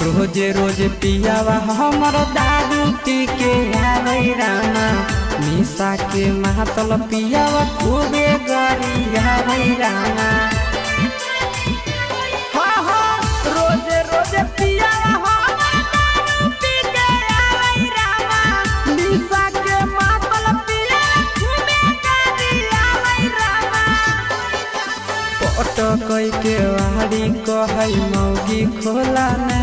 रोजे रोजे पियावा हमर दारू पी के आवे रामा निशा के महतल पियावा खूबे गरियावे रामा। रोजे रोजे पियावा हमर दारू पी के आवे रामा निशा के महतल पियावा खूबे गरियावे रामा। पटकई के वारी कहई मौगी खोला ना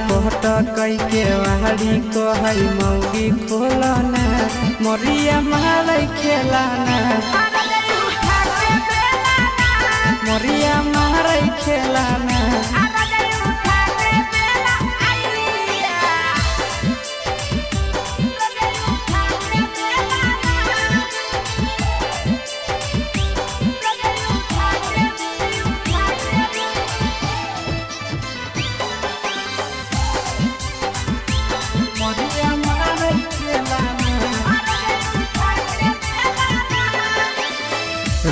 पटकई के वारी कहई मौगी खोला ना मोरिया मारै खेला ना मोरिया मारै खेला ना।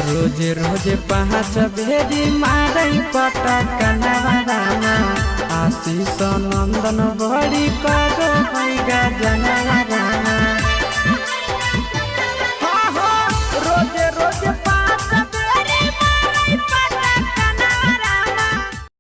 रोजे रोजे पाँच भेदी मारई पटक नवराना आशीष नंदन बड़ी करो हैगा जनवराना।